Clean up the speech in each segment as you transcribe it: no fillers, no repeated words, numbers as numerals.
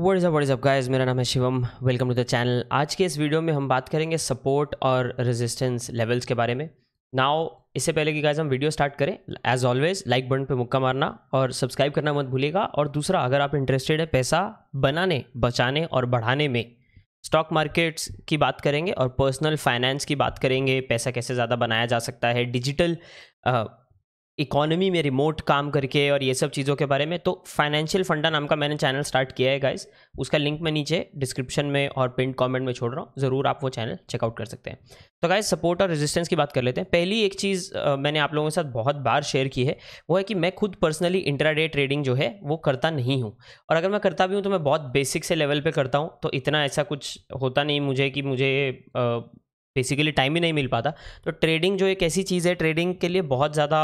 What's up guys, मेरा नाम है Shivam. Welcome to the channel. आज के इस वीडियो में हम बात करेंगे सपोर्ट और रेजिस्टेंस लेवल्स के बारे में। नाउ इससे पहले कि गाइस हम वीडियो स्टार्ट करें, एज ऑलवेज लाइक बटन पे मुक्का मारना और सब्सक्राइब करना मत भूलिएगा। और दूसरा, अगर आप इंटरेस्टेड है पैसा बनाने, बचाने और बढ़ाने में, स्टॉक मार्केट्स की बात करेंगे और पर्सनल फाइनेंस की बात करेंगे, पैसा कैसे ज़्यादा बनाया जा सकता है डिजिटल इकोनॉमी में रिमोट काम करके और ये सब चीज़ों के बारे में, तो फाइनेंशियल फंडा नाम का मैंने चैनल स्टार्ट किया है गाइस। उसका लिंक मैं नीचे डिस्क्रिप्शन में और पिन कमेंट में छोड़ रहा हूँ, ज़रूर आप वो चैनल चेकआउट कर सकते हैं। तो गाइस, सपोर्ट और रेजिस्टेंस की बात कर लेते हैं। पहली एक चीज़ मैंने आप लोगों के साथ बहुत बार शेयर की है, वो है कि मैं खुद पर्सनली इंट्राडे ट्रेडिंग जो है वो करता नहीं हूँ। और अगर मैं करता भी हूँ तो मैं बहुत बेसिक से लेवल पर करता हूँ, तो इतना ऐसा कुछ होता नहीं मुझे कि मुझे बेसिकली टाइम ही नहीं मिल पाता। तो ट्रेडिंग जो एक ऐसी चीज़ है, ट्रेडिंग के लिए बहुत ज़्यादा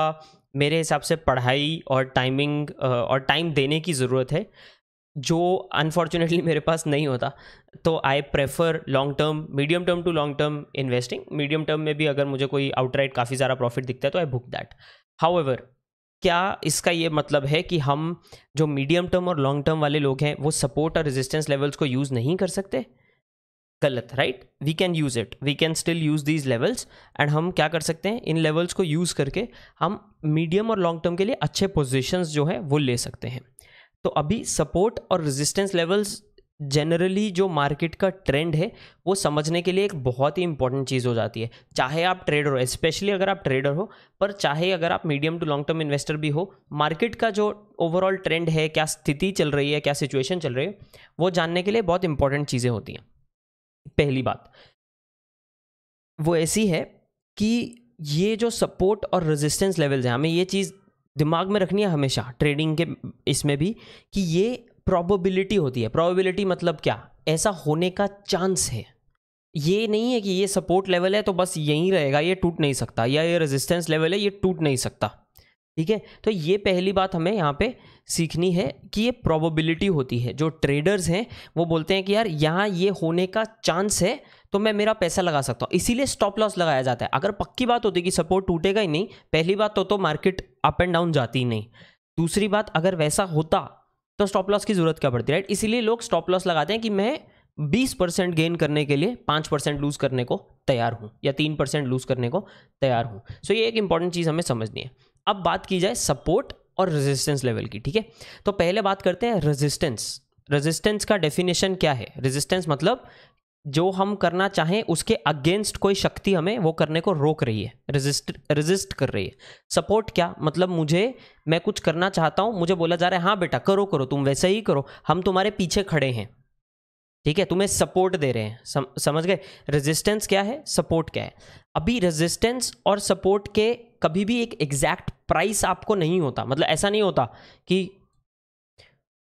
मेरे हिसाब से पढ़ाई और टाइमिंग और टाइम देने की ज़रूरत है, जो अनफॉर्चुनेटली मेरे पास नहीं होता। तो I prefer long term, medium term to long term investing. Medium term में भी अगर मुझे कोई आउटराइट काफ़ी ज़्यादा प्रॉफिट दिखता है तो आई बुक दैट। हाउएवर, क्या इसका ये मतलब है कि हम जो मीडियम टर्म और लॉन्ग टर्म वाले लोग हैं वो सपोर्ट और रेजिस्टेंस लेवल्स को यूज़ नहीं कर सकते? गलत, right? We can use it, we can still use these levels. And हम क्या कर सकते हैं, इन लेवल्स को यूज़ करके हम मीडियम और लॉन्ग टर्म के लिए अच्छे पोजीशंस जो है वो ले सकते हैं। तो अभी सपोर्ट और रेजिस्टेंस लेवल्स जनरली जो मार्केट का ट्रेंड है वो समझने के लिए एक बहुत ही इंपॉर्टेंट चीज़ हो जाती है। चाहे आप ट्रेडर हो, स्पेशली अगर आप ट्रेडर हो, पर चाहे अगर आप medium to long term investor भी हो, मार्केट का जो ओवरऑल ट्रेंड है, क्या स्थिति चल रही है, क्या सिचुएशन चल रही है, वो जानने के लिए बहुत इंपॉर्टेंट चीज़ें होती हैं। पहली बात वो ऐसी है कि ये जो सपोर्ट और रेजिस्टेंस लेवल्स हैं, हमें ये चीज़ दिमाग में रखनी है हमेशा ट्रेडिंग के इसमें भी, कि ये प्रोबेबिलिटी होती है। प्रोबेबिलिटी मतलब क्या? ऐसा होने का चांस है। ये नहीं है कि ये सपोर्ट लेवल है तो बस यहीं रहेगा, ये टूट नहीं सकता, या ये रेजिस्टेंस लेवल है ये टूट नहीं सकता। ठीक है, तो ये पहली बात हमें यहाँ पे सीखनी है कि ये प्रोबेबिलिटी होती है। जो ट्रेडर्स हैं वो बोलते हैं कि यार यहाँ ये होने का चांस है तो मैं मेरा पैसा लगा सकता हूँ, इसीलिए स्टॉप लॉस लगाया जाता है। अगर पक्की बात होती कि सपोर्ट टूटेगा ही नहीं, पहली बात तो मार्केट अप एंड डाउन जाती ही नहीं। दूसरी बात, अगर वैसा होता तो स्टॉप लॉस की जरूरत क्या पड़ती, राइट? इसीलिए लोग स्टॉप लॉस लगाते हैं कि मैं 20% गेन करने के लिए 5% लूज करने को तैयार हूँ, या 3% लूज करने को तैयार हूँ। सो ये एक इंपॉर्टेंट चीज़ हमें समझनी है। अब बात की जाए सपोर्ट और रेजिस्टेंस लेवल की, ठीक है? तो पहले बात करते हैं रेजिस्टेंस। रेजिस्टेंस का डेफिनेशन क्या है? रेजिस्टेंस मतलब जो हम करना चाहें उसके अगेंस्ट कोई शक्ति हमें वो करने को रोक रही है, रेजिस्ट कर रही है। सपोर्ट क्या मतलब? मैं कुछ करना चाहता हूं, मुझे बोला जा रहा है हाँ बेटा करो करो, तुम वैसे ही करो, हम तुम्हारे पीछे खड़े हैं, ठीक है, तुम्हें सपोर्ट दे रहे हैं। समझ गए? रेजिस्टेंस क्या है, सपोर्ट क्या है? अभी रेजिस्टेंस और सपोर्ट के कभी भी एक एग्जैक्ट प्राइस आपको नहीं होता। मतलब ऐसा नहीं होता कि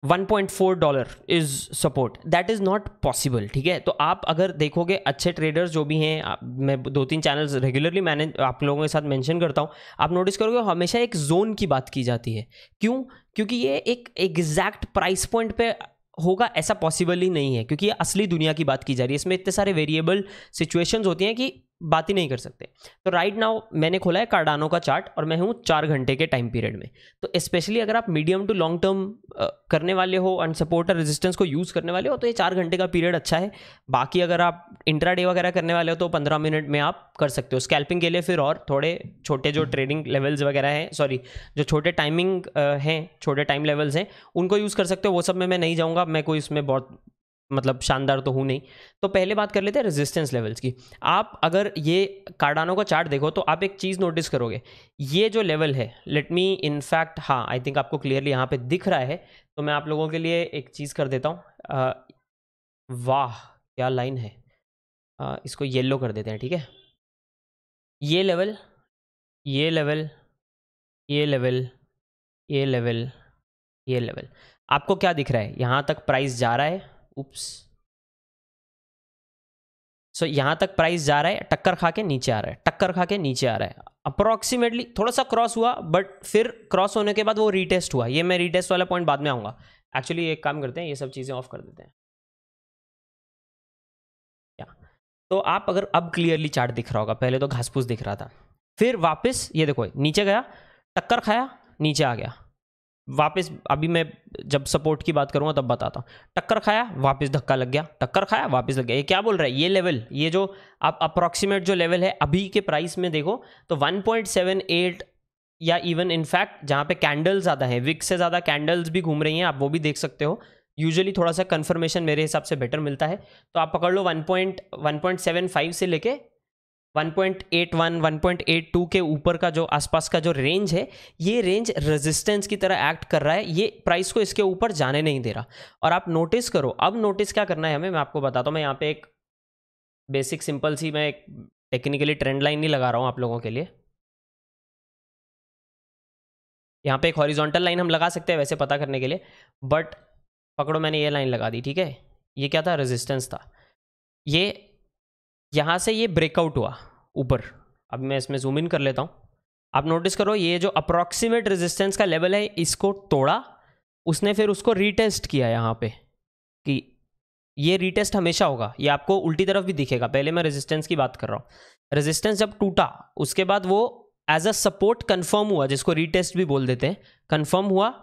$1.4 is support, that is not possible. ठीक है, तो आप अगर देखोगे अच्छे ट्रेडर्स जो भी हैं, मैं 2-3 चैनल्स रेगुलरली मैंने आप लोगों के साथ मेंशन करता हूं, आप नोटिस करोगे हमेशा एक जोन की बात की जाती है। क्यों? क्योंकि ये एक एग्जैक्ट प्राइस पॉइंट पे होगा ऐसा पॉसिबल ही नहीं है, क्योंकि ये असली दुनिया की बात की जा रही है। इसमें इतने सारे वेरिएबल सिचुएशंस होती हैं कि बात ही नहीं कर सकते। तो राइट नाउ मैंने खोला है कार्डानो का चार्ट और मैं हूँ 4 घंटे के टाइम पीरियड में। तो स्पेशली अगर आप मीडियम टू लॉन्ग टर्म करने वाले हो एंड सपोर्ट और रेजिस्टेंस को यूज़ करने वाले हो तो ये 4 घंटे का पीरियड अच्छा है। बाकी अगर आप इंट्राडे वगैरह करने वाले हो तो 15 मिनट में आप कर सकते हो। स्कैल्पिंग के लिए फिर और थोड़े छोटे जो ट्रेडिंग लेवल्स वगैरह हैं, सॉरी जो छोटे टाइमिंग हैं, छोटे टाइम लेवल्स हैं, उनको यूज़ कर सकते हो। वो सब में मैं नहीं जाऊँगा, मैं कोई इसमें बहुत मतलब शानदार तो हूँ नहीं। तो पहले बात कर लेते हैं रेजिस्टेंस लेवल्स की। आप अगर ये कार्डानो का चार्ट देखो तो आप एक चीज़ नोटिस करोगे, ये जो लेवल है, लेट मी इनफैक्ट, हाँ आई थिंक आपको क्लियरली यहाँ पे दिख रहा है, तो मैं आप लोगों के लिए एक चीज़ कर देता हूँ। वाह क्या लाइन है, इसको येलो कर देते हैं, ठीक है? ये लेवल, ये लेवल, ये लेवल, ये लेवल, ये लेवल, आपको क्या दिख रहा है? यहाँ तक प्राइस जा रहा है, उप्स, सो यहाँ तक प्राइस जा रहा है, टक्कर खा के नीचे आ रहा है, टक्कर खा के नीचे आ रहा है, अप्रोक्सीमेटली थोड़ा सा क्रॉस हुआ, बट फिर क्रॉस होने के बाद वो रीटेस्ट हुआ। ये मैं रीटेस्ट वाला पॉइंट बाद में आऊँगा। एक्चुअली एक काम करते हैं, ये सब चीज़ें ऑफ कर देते हैं। या तो आप अगर अब क्लियरली चार्ट दिख रहा होगा, पहले तो घास फूस दिख रहा था, फिर वापस ये देखो नीचे गया, टक्कर खाया, नीचे आ गया, वापस अभी मैं जब सपोर्ट की बात करूँगा तब बताता हूँ। टक्कर खाया, वापस धक्का लग गया, टक्कर खाया, वापस लग गया। ये क्या बोल रहा है, ये लेवल, ये जो आप अप्रॉक्सीमेट जो लेवल है अभी के प्राइस में देखो तो 1.78 या इवन इनफैक्ट जहाँ पे कैंडल्स ज़्यादा है, विक से ज़्यादा कैंडल्स भी घूम रही हैं, आप वो भी देख सकते हो। यूजुअली थोड़ा सा कन्फर्मेशन मेरे हिसाब से बेटर मिलता है, तो आप पकड़ लो 1.75 से लेके 1.81 1.82 के ऊपर का जो आसपास का जो रेंज है, ये रेंज रेजिस्टेंस की तरह एक्ट कर रहा है, ये प्राइस को इसके ऊपर जाने नहीं दे रहा। और आप नोटिस करो, अब नोटिस क्या करना है हमें, मैं आपको बताता हूँ। मैं यहाँ पे एक बेसिक सिंपल सी, मैं एक टेक्निकली ट्रेंड लाइन नहीं लगा रहा हूँ आप लोगों के लिए। यहाँ पे एक हॉरिजॉन्टल लाइन हम लगा सकते हैं वैसे पता करने के लिए, बट पकड़ो मैंने ये लाइन लगा दी, ठीक है। ये क्या था, रेजिस्टेंस था। ये यहाँ से ये ब्रेकआउट हुआ ऊपर। अब मैं इसमें जूम इन कर लेता हूँ। आप नोटिस करो, ये जो अप्रॉक्सीमेट रेजिस्टेंस का लेवल है इसको तोड़ा उसने, फिर उसको रीटेस्ट किया यहाँ पे, कि ये रीटेस्ट हमेशा होगा, ये आपको उल्टी तरफ भी दिखेगा। पहले मैं रेजिस्टेंस की बात कर रहा हूँ। रेजिस्टेंस जब टूटा उसके बाद वो एज अ सपोर्ट कंफर्म हुआ, जिसको रीटेस्ट भी बोल देते हैं, कंफर्म हुआ।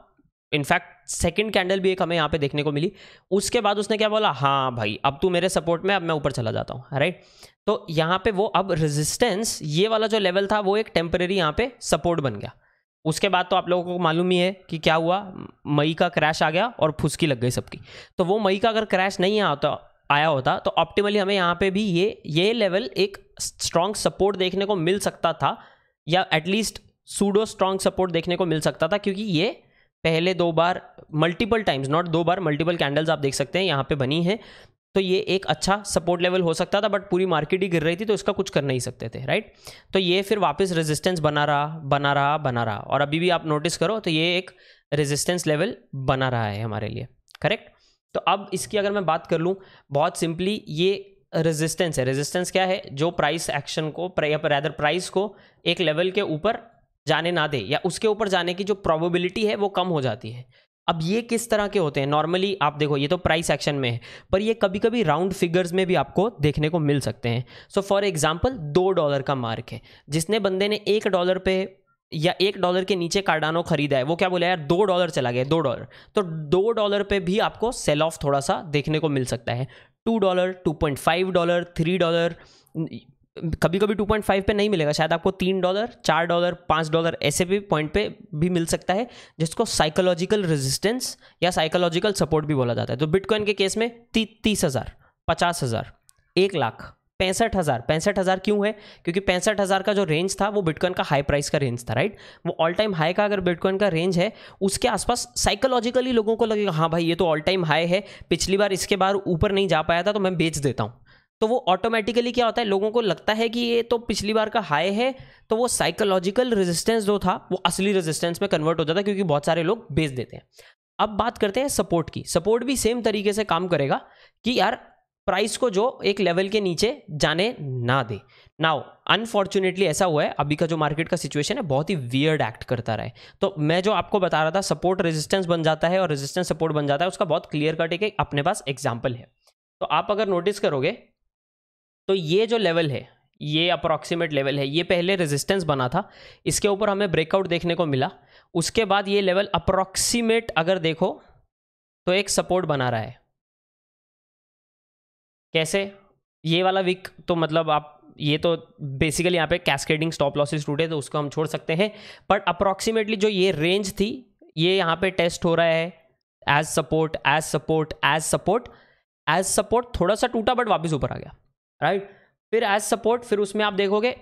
इनफैक्ट सेकंड कैंडल भी एक हमें यहाँ पे देखने को मिली। उसके बाद उसने क्या बोला, हाँ भाई अब तू मेरे सपोर्ट में, अब मैं ऊपर चला जाता हूँ, राइट। तो यहाँ पे वो अब रेजिस्टेंस, ये वाला जो लेवल था वो एक टेम्परेरी यहाँ पे सपोर्ट बन गया। उसके बाद तो आप लोगों को मालूम ही है कि क्या हुआ, मई का क्रैश आ गया और फुसकी लग गई सबकी। तो वो मई का अगर क्रैश नहीं आया होता तो ऑप्टिमली हमें यहाँ पे भी ये लेवल एक स्ट्रॉन्ग सपोर्ट देखने को मिल सकता था, या एटलीस्ट सूडो स्ट्रॉन्ग सपोर्ट देखने को मिल सकता था, क्योंकि ये पहले 2 बार, मल्टीपल टाइम्स, नॉट 2 बार, मल्टीपल कैंडल्स आप देख सकते हैं यहाँ पे बनी है। तो ये एक अच्छा सपोर्ट लेवल हो सकता था, बट पूरी मार्केट ही गिर रही थी तो इसका कुछ कर नहीं सकते थे, राइट। तो ये फिर वापस रेजिस्टेंस बना रहा, और अभी भी आप नोटिस करो तो ये एक रेजिस्टेंस लेवल बना रहा है हमारे लिए, करेक्ट। तो अब इसकी अगर मैं बात कर लूँ बहुत सिंपली, ये रेजिस्टेंस है। रेजिस्टेंस क्या है, जो प्राइस एक्शन को, या रादर प्राइस को एक लेवल के ऊपर जाने ना दे, या उसके ऊपर जाने की जो प्रोबेबिलिटी है वो कम हो जाती है। अब ये किस तरह के होते हैं, नॉर्मली आप देखो ये तो प्राइस एक्शन में है, पर ये कभी कभी राउंड फिगर्स में भी आपको देखने को मिल सकते हैं। सो फॉर एग्जांपल $2 का मार्क है, जिसने बंदे ने $1 पे या $1 के नीचे कार्डानो खरीदा है, वो क्या बोला यार $2 चला गया, $2, तो $2 पे भी आपको सेल ऑफ थोड़ा सा देखने को मिल सकता है। $2, $2.5, $3, कभी कभी 2.5 पे नहीं मिलेगा, शायद आपको $3, $4, $5 ऐसे भी पॉइंट पे भी मिल सकता है, जिसको साइकोलॉजिकल रेजिस्टेंस या साइकोलॉजिकल सपोर्ट भी बोला जाता है। तो बिटकॉइन के केस में 30,000, 50,000, 1,00,000, 65,000 क्यों है, क्योंकि 65,000 का जो रेंज था वो बिटकॉइन का हाई प्राइस का रेंज था, राइट। वो ऑल टाइम हाई का अगर बिटकॉइन का रेंज है, उसके आसपास साइकोलॉजिकली लोगों को लगेगा हाँ भाई ये तो ऑल टाइम हाई है, पिछली बार इसके बार ऊपर नहीं जा पाया था तो मैं बेच देता हूँ। तो वो ऑटोमेटिकली क्या होता है, लोगों को लगता है कि ये तो पिछली बार का हाई है, तो वो साइकोलॉजिकल रेजिस्टेंस जो था वो असली रेजिस्टेंस में कन्वर्ट हो जाता है, क्योंकि बहुत सारे लोग बेच देते हैं। अब बात करते हैं सपोर्ट की। सपोर्ट भी सेम तरीके से काम करेगा कि यार प्राइस को जो एक लेवल के नीचे जाने ना दे। नाउ अनफॉर्चुनेटली ऐसा हुआ है, अभी का जो मार्केट का सिचुएशन है बहुत ही वियर्ड एक्ट करता रहा है। तो मैं जो आपको बता रहा था, सपोर्ट रेजिस्टेंस बन जाता है और रेजिस्टेंस सपोर्ट बन जाता है, उसका बहुत क्लियर कट एक अपने पास एग्जाम्पल है। तो आप अगर नोटिस करोगे तो ये जो लेवल है, ये अप्रॉक्सीमेट लेवल है, ये पहले रेजिस्टेंस बना था, इसके ऊपर हमें ब्रेकआउट देखने को मिला। उसके बाद ये लेवल अप्रॉक्सीमेट अगर देखो तो एक सपोर्ट बना रहा है। कैसे, ये वाला वीक तो मतलब आप, ये तो बेसिकली यहाँ पे कैस्केडिंग स्टॉप लॉसेस टूटे तो उसको हम छोड़ सकते हैं, बट अप्रॉक्सीमेटली जो ये रेंज थी ये यहाँ पे टेस्ट हो रहा है as support, as support, as support, as support, थोड़ा सा टूटा बट वापस ऊपर आ गया, राइट। फिर एज सपोर्ट, फिर उसमें आप देखोगे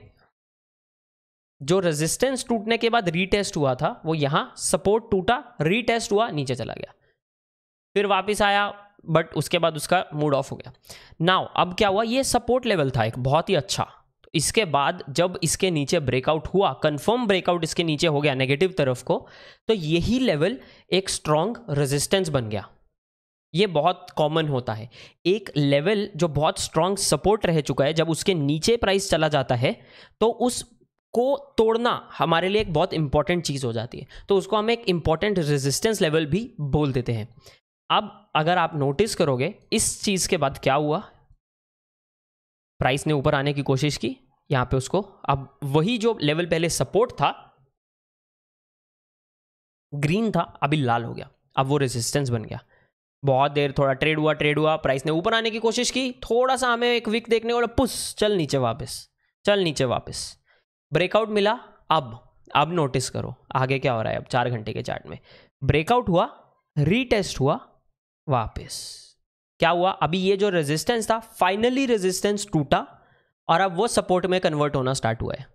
जो रेजिस्टेंस टूटने के बाद रीटेस्ट हुआ था वो यहां सपोर्ट टूटा, रीटेस्ट हुआ, नीचे चला गया, फिर वापस आया, बट उसके बाद उसका मूड ऑफ हो गया। नाउ अब क्या हुआ, ये सपोर्ट लेवल था एक बहुत ही अच्छा। तो इसके बाद जब इसके नीचे ब्रेकआउट हुआ, कंफर्म ब्रेकआउट इसके नीचे हो गया नेगेटिव तरफ को, तो यही लेवल एक स्ट्रॉन्ग रेजिस्टेंस बन गया। ये बहुत कॉमन होता है, एक लेवल जो बहुत स्ट्रॉन्ग सपोर्ट रह चुका है, जब उसके नीचे प्राइस चला जाता है तो उसको तोड़ना हमारे लिए एक बहुत इंपॉर्टेंट चीज़ हो जाती है, तो उसको हम एक इंपॉर्टेंट रेजिस्टेंस लेवल भी बोल देते हैं। अब अगर आप नोटिस करोगे इस चीज़ के बाद क्या हुआ, प्राइस ने ऊपर आने की कोशिश की यहाँ पे उसको, अब वही जो लेवल पहले सपोर्ट था, ग्रीन था अभी लाल हो गया, अब वो रेजिस्टेंस बन गया। बहुत देर थोड़ा ट्रेड हुआ, प्राइस ने ऊपर आने की कोशिश की, थोड़ा सा हमें एक विक देखने को, पुश चल नीचे वापस, ब्रेकआउट मिला। अब नोटिस करो आगे क्या हो रहा है। अब 4 घंटे के चार्ट में ब्रेकआउट हुआ, रीटेस्ट हुआ, वापस क्या हुआ, अभी ये जो रेजिस्टेंस था फाइनली रेजिस्टेंस टूटा और अब वो सपोर्ट में कन्वर्ट होना स्टार्ट हुआ है।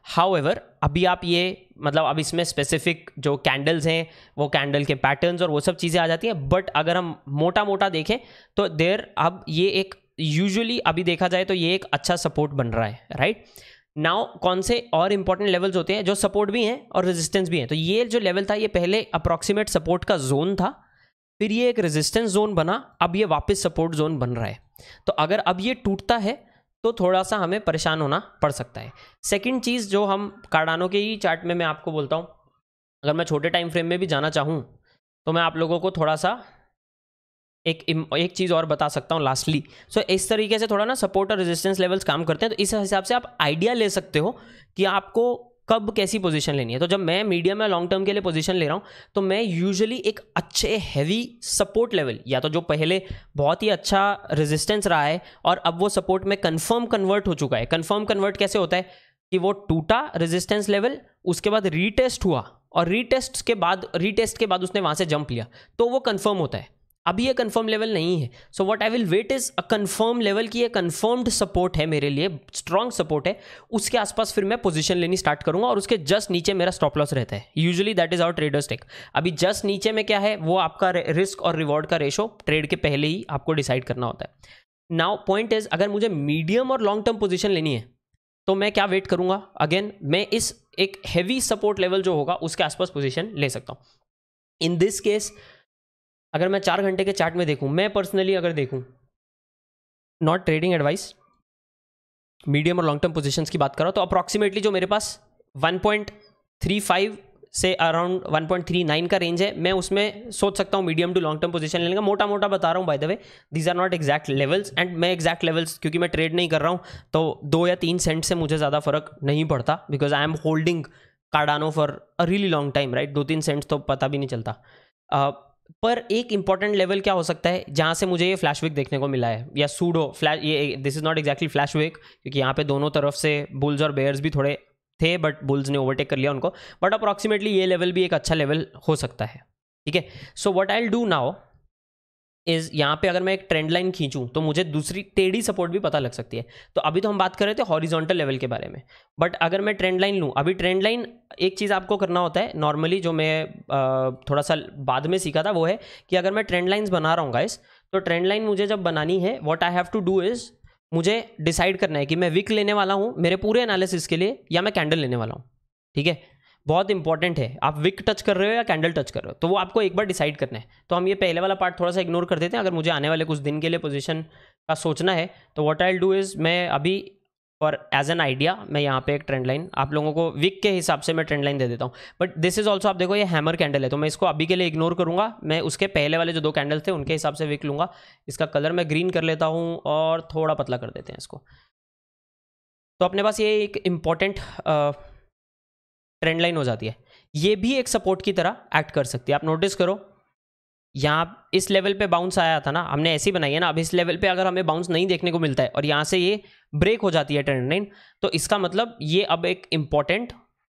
हाउएवर अभी आप ये मतलब अब इसमें स्पेसिफिक जो कैंडल्स हैं वो कैंडल के पैटर्न्स और वो सब चीज़ें आ जाती हैं, बट अगर हम मोटा देखें तो अब ये एक यूजुअली अभी देखा जाए तो ये एक अच्छा सपोर्ट बन रहा है, राइट। नाउ कौन से और इंपॉर्टेंट लेवल्स होते हैं जो सपोर्ट भी हैं और रेजिस्टेंस भी हैं। तो ये जो लेवल था ये पहले अप्रॉक्सीमेट सपोर्ट का जोन था, फिर ये एक रेजिस्टेंस जोन बना, अब ये वापस सपोर्ट जोन बन रहा है। तो अगर अब ये टूटता है तो थोड़ा सा हमें परेशान होना पड़ सकता है। सेकंड चीज़ जो हम कार्डानो के ही चार्ट में मैं आपको बोलता हूँ, अगर मैं छोटे टाइम फ्रेम में भी जाना चाहूँ तो मैं आप लोगों को थोड़ा सा एक चीज़ और बता सकता हूँ लास्टली। सो इस तरीके से थोड़ा ना सपोर्ट और रेजिस्टेंस लेवल्स काम करते हैं, तो इस हिसाब से आप आइडिया ले सकते हो कि आपको कब कैसी पोजीशन लेनी है। तो जब मैं मीडियम या लॉन्ग टर्म के लिए पोजीशन ले रहा हूँ तो मैं यूजुअली एक अच्छे हैवी सपोर्ट लेवल, या तो जो पहले बहुत ही अच्छा रेजिस्टेंस रहा है और अब वो सपोर्ट में कंफर्म कन्वर्ट हो चुका है। कंफर्म कन्वर्ट कैसे होता है कि वो टूटा रेजिस्टेंस लेवल, उसके बाद रीटेस्ट हुआ और रीटेस्ट के बाद उसने वहाँ से जंप लिया, तो वो कंफर्म होता है। अभी ये कंफर्म लेवल नहीं है, so what I will wait is a confirm level की, ये कंफर्म्ड सपोर्ट है मेरे लिए, स्ट्रॉन्ग सपोर्ट है, उसके आसपास फिर मैं पोजीशन लेनी स्टार्ट करूंगा और उसके जस्ट नीचे मेरा स्टॉप लॉस रहता है। Usually that is our traders take. अभी जस्ट नीचे में क्या है, वो आपका रिस्क और रिवॉर्ड का रेशो ट्रेड के पहले ही आपको डिसाइड करना होता है। नाउ पॉइंट इज, अगर मुझे मीडियम और लॉन्ग टर्म पोजीशन लेनी है तो मैं क्या वेट करूंगा, अगेन मैं इस एक हैवी सपोर्ट लेवल जो होगा उसके आसपास पोजीशन ले सकता हूं। इन दिस केस अगर मैं 4 घंटे के चार्ट में देखूं, मैं पर्सनली अगर देखूं, नॉट ट्रेडिंग एडवाइस, मीडियम और लॉन्ग टर्म पोजीशंस की बात कर रहा हूं, तो अप्रॉक्सीमेटली जो मेरे पास 1.35 से अराउंड 1.39 का रेंज है, मैं उसमें सोच सकता हूं medium to long term position लेने का। मोटा बता रहा हूं by the way, these are not exact levels, and मैं एग्जैक्ट लेवल्स क्योंकि मैं ट्रेड नहीं कर रहा हूं तो 2 या 3 सेंट से मुझे ज़्यादा फर्क नहीं पड़ता, because I am holding Cardano for a really long time, right. 2-3 cents तो पता भी नहीं चलता। पर एक इंपॉर्टेंट लेवल क्या हो सकता है जहाँ से मुझे ये फ्लैश विक देखने को मिला है, या सूडो फ्लैश, ये this is not exactly flash wick क्योंकि यहाँ पे दोनों तरफ से बुल्स और बेयर्स भी थोड़े थे, बट बुल्स ने ओवरटेक कर लिया उनको, बट अप्रॉक्सीमेटली ये लेवल भी एक अच्छा लेवल हो सकता है, ठीक है। So what I will do now is, यहाँ पे अगर मैं एक ट्रेंड लाइन खींचूं तो मुझे दूसरी टेढ़ी सपोर्ट भी पता लग सकती है। तो अभी तो हम बात कर रहे थे हॉरिजॉन्टल लेवल के बारे में, बट अगर मैं ट्रेंड लाइन लूँ, अभी ट्रेंड लाइन एक चीज़ आपको करना होता है नॉर्मली, जो मैं थोड़ा सा बाद में सीखा था, वो है कि अगर मैं ट्रेंड लाइन्स बना रहा हूँ गाइस, तो ट्रेंड लाइन मुझे जब बनानी है, what I have to do is, मुझे डिसाइड करना है कि मैं विक लेने वाला हूँ मेरे पूरे एनालिसिस के लिए या मैं कैंडल लेने वाला हूँ, ठीक है। बहुत इंपॉर्टेंट है, आप विक टच कर रहे हो या कैंडल टच कर रहे हो, तो वो आपको एक बार डिसाइड करना है। तो हम ये पहले वाला पार्ट थोड़ा सा इग्नोर कर देते हैं। अगर मुझे आने वाले कुछ दिन के लिए पोजीशन का सोचना है तो what I will do is, मैं अभी फॉर एज एन आइडिया मैं यहाँ पे एक ट्रेंड लाइन आप लोगों को विक के हिसाब से मैं ट्रेंड लाइन दे देता हूँ, बट दिस इज ऑल्सो, आप देखो ये हैमर कैंडल है, तो मैं इसको अभी के लिए इग्नोर करूँगा। मैं उसके पहले वाले जो 2 कैंडल थे उनके हिसाब से विक लूँगा। इसका कलर मैं ग्रीन कर लेता हूँ और थोड़ा पतला कर देते हैं इसको। तो अपने पास ये एक इम्पॉर्टेंट ट्रेंड लाइन हो जाती है, ये भी एक सपोर्ट की तरह एक्ट कर सकती है। आप नोटिस करो यहाँ इस लेवल पे बाउंस आया था ना, हमने ऐसी बनाई है ना, अब इस लेवल पे अगर हमें बाउंस नहीं देखने को मिलता है और यहाँ से ये ब्रेक हो जाती है ट्रेंड लाइन, तो इसका मतलब ये अब एक इंपॉर्टेंट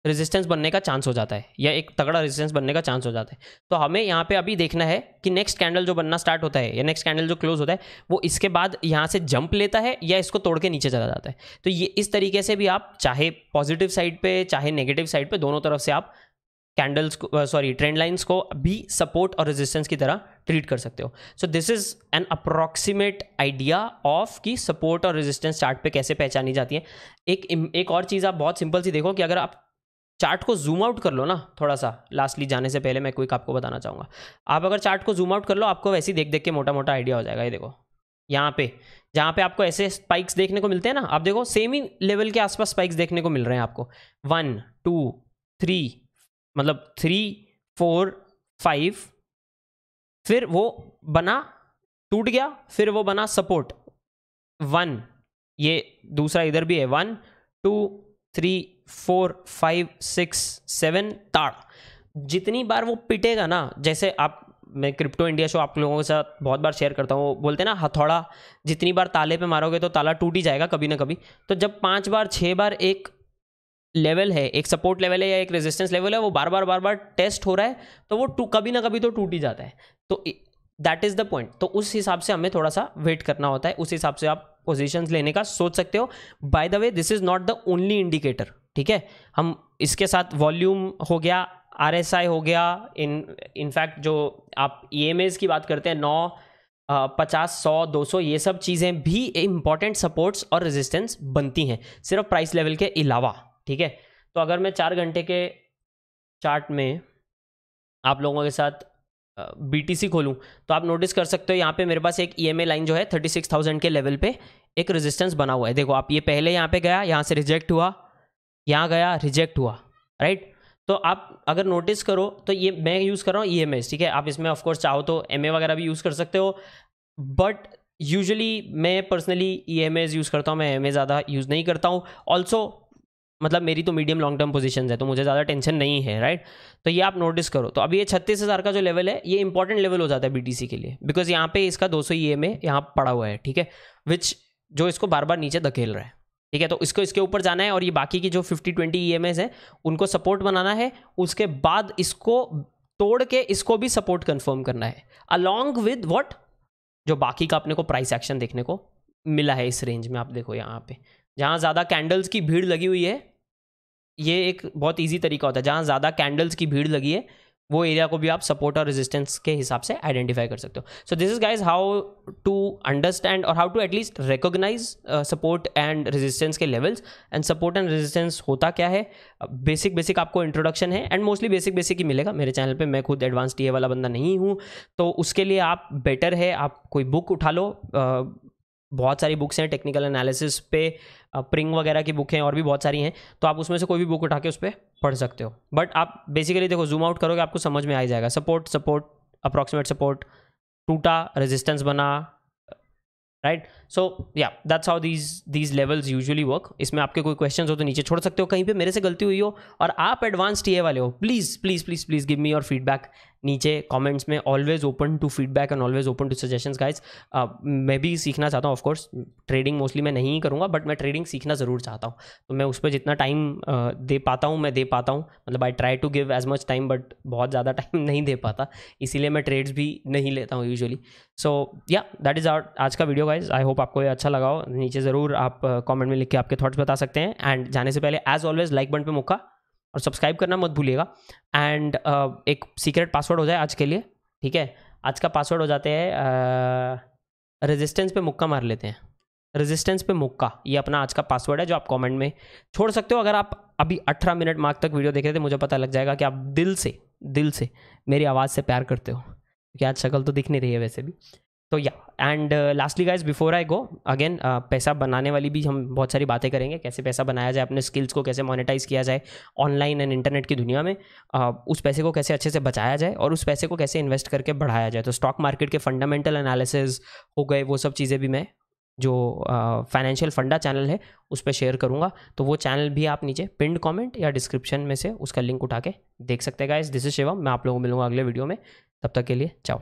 रेजिस्टेंस बनने का चांस हो जाता है, या एक तगड़ा रेजिस्टेंस बनने का चांस हो जाता है। तो हमें यहाँ पे अभी देखना है कि नेक्स्ट कैंडल जो बनना स्टार्ट होता है या नेक्स्ट कैंडल जो क्लोज होता है वो इसके बाद यहाँ से जंप लेता है या इसको तोड़ के नीचे चला जाता है। तो ये इस तरीके से भी आप चाहे पॉजिटिव साइड पे चाहे नेगेटिव साइड पे, दोनों तरफ से आप कैंडल्स को ट्रेंड लाइंस को भी सपोर्ट और रेजिस्टेंस की तरह ट्रीट कर सकते हो। So this is an approximate idea of कि सपोर्ट और रेजिस्टेंस चार्ट पे कैसे पहचानी जाती है। एक और चीज़ आप बहुत सिंपल सी देखो कि अगर आप चार्ट को जूम आउट कर लो ना, थोड़ा सा लास्टली जाने से पहले मैं क्विक आपको बताना चाहूँगा, आप अगर चार्ट को जूम आउट कर लो आपको वैसे ही देख के मोटा मोटा आइडिया हो जाएगा। ये देखो यहाँ पे जहाँ पे आपको ऐसे स्पाइक्स देखने को मिलते हैं ना, आप देखो सेम ही लेवल के आसपास स्पाइक्स देखने को मिल रहे हैं आपको, 1 2 3, मतलब 3 4 5, फिर वो बना टूट गया, फिर वो बना सपोर्ट 1, ये दूसरा इधर भी है 1 2 3 4 5 6 7 ताड़, जितनी बार वो पिटेगा ना, जैसे मैं क्रिप्टो इंडिया शो आप लोगों के साथ बहुत बार शेयर करता हूँ, बोलते हैं ना हथौड़ा जितनी बार ताले पे मारोगे तो ताला टूट ही जाएगा कभी ना कभी। तो जब 5 बार 6 बार एक लेवल है, एक सपोर्ट लेवल है या एक रेजिस्टेंस लेवल है, वो बार बार टेस्ट हो रहा है, तो वो कभी ना कभी तो टूट ही जाता है। तो दैट इज़ द पॉइंट। तो उस हिसाब से हमें थोड़ा सा वेट करना होता है, उस हिसाब से आप पोजीशंस लेने का सोच सकते हो। Bye the way this is not the only indicator, ठीक है। हम इसके साथ वॉल्यूम हो गया, RSI हो गया, इनफैक्ट जो आप EMAs की बात करते हैं 9, 50, 100, 200, ये सब चीज़ें भी इंपॉर्टेंट सपोर्ट्स और रेजिस्टेंस बनती हैं, सिर्फ प्राइस लेवल के अलावा, ठीक है। तो अगर मैं 4 घंटे के चार्ट में आप लोगों के साथ BTC खोलूं तो आप नोटिस कर सकते हो यहाँ पे मेरे पास एक EMA लाइन जो है 36,000 के लेवल पे एक रेजिस्टेंस बना हुआ है। देखो आप, ये पहले यहाँ पे गया, यहाँ से रिजेक्ट हुआ, यहाँ गया, रिजेक्ट हुआ, राइट। तो आप अगर नोटिस करो तो ये मैं यूज़ कर रहा हूँ EMAs, ठीक है। आप इसमें ऑफकोर्स चाहो तो MA वगैरह भी यूज़ कर सकते हो, बट यूजुअली मैं पर्सनली EMAs यूज़ करता हूँ, मैं MA ज़्यादा यूज़ नहीं करता हूँ। ऑल्सो मतलब मेरी तो मीडियम लॉन्ग टर्म पोजीशंस है तो मुझे ज़्यादा टेंशन नहीं है, राइट। तो ये आप नोटिस करो, तो अभी ये 36,000 का जो लेवल है ये इंपॉर्टेंट लेवल हो जाता है BTC के लिए, बिकॉज यहाँ पे इसका 200 EMA यहाँ पड़ा हुआ है, ठीक है, विच जो इसको बार बार नीचे धकेल रहा है, ठीक है। तो इसको इसके ऊपर जाना है और ये बाकी की जो 50-20 EMAs हैं उनको सपोर्ट बनाना है, उसके बाद इसको तोड़ के इसको भी सपोर्ट कन्फर्म करना है, अलॉन्ग विद व्हाट जो बाकी का अपने को प्राइस एक्शन देखने को मिला है इस रेंज में। आप देखो यहाँ पे जहाँ ज़्यादा कैंडल्स की भीड़ लगी हुई है, ये एक बहुत इजी तरीका होता है, जहाँ ज़्यादा कैंडल्स की भीड़ लगी है वो एरिया को भी आप सपोर्ट और रेजिस्टेंस के हिसाब से आइडेंटिफाई कर सकते हो। So this is guys how to understand और how to at least recognize support and resistance के levels. And support and resistance होता क्या है, बेसिक आपको इंट्रोडक्शन है, एंड मोस्टली बेसिक ही मिलेगा मेरे चैनल पे। मैं खुद एडवांस TA वाला बंदा नहीं हूँ, तो उसके लिए आप बेटर है आप कोई बुक उठा लो, बहुत सारी बुक्स हैं टेक्निकल एनालिसिस पे, प्रिंग वगैरह की बुक हैं और भी बहुत सारी हैं, तो आप उसमें से कोई भी बुक उठा के उस पर पढ़ सकते हो। बट आप बेसिकली देखो, जूम आउट करोगे आपको समझ में आ जाएगा, सपोर्ट अप्रॉक्सीमेट सपोर्ट टूटा, रेजिस्टेंस बना, राइट। सो या that's how these levels usually work. इसमें आपके कोई क्वेश्चंस हो तो नीचे छोड़ सकते हो, कहीं पे मेरे से गलती हुई हो और आप एडवांस TA वाले हो, please give me your feedback नीचे कमेंट्स में। Always open to feedback and always open to suggestions guys. मैं भी सीखना चाहता हूँ, ऑफकोर्स ट्रेडिंग मोस्टली मैं नहीं करूँगा, बट मैं ट्रेडिंग सीखना ज़रूर चाहता हूँ, तो मैं उस पर जितना टाइम दे पाता हूँ मैं दे पाता हूँ, मतलब I try to give as much time, but बहुत ज़्यादा टाइम नहीं दे पाता, इसीलिए मैं ट्रेड्स भी नहीं लेता हूँ यूजुअली। सो या दैट इज़ आज का वीडियो गाइज। आई होप आपको ये अच्छा लगा हो। नीचे ज़रूर आप कमेंट में लिख के आपके थॉट्स बता सकते हैं, एंड जाने से पहले एज ऑलवेज लाइक बटन पे मुक्का और सब्सक्राइब करना मत भूलिएगा। एंड एक सीक्रेट पासवर्ड हो जाए आज के लिए, ठीक है। आज का पासवर्ड हो जाते हैं रेजिस्टेंस पे मुक्का मार लेते हैं, रेजिस्टेंस पे मुक्का, ये अपना आज का पासवर्ड है जो आप कमेंट में छोड़ सकते हो। अगर आप अभी 18 मिनट मार्क तक वीडियो देख रहे थे, मुझे पता लग जाएगा कि आप दिल से मेरी आवाज़ से प्यार करते हो, क्योंकि आज शक्ल तो दिख नहीं रही है वैसे भी। तो या and lastly guys before I go again, पैसा बनाने वाली भी हम बहुत सारी बातें करेंगे, कैसे पैसा बनाया जाए, अपने स्किल्स को कैसे मोनेटाइज किया जाए ऑनलाइन एंड इंटरनेट की दुनिया में, उस पैसे को कैसे अच्छे से बचाया जाए और उस पैसे को कैसे इन्वेस्ट करके बढ़ाया जाए। तो स्टॉक मार्केट के फंडामेंटल एनालिसिस हो गए, वो सब चीज़ें भी मैं जो फाइनेंशियल फंडा चैनल है उस पर शेयर करूँगा, तो वो चैनल भी आप नीचे पिंड कमेंट या डिस्क्रिप्शन में से उसका लिंक उठा के देख सकते हैं गाइज। दिस इज शिवम, मैं आप लोगों को मिलूंगा अगले वीडियो में, तब तक के लिए चाओ।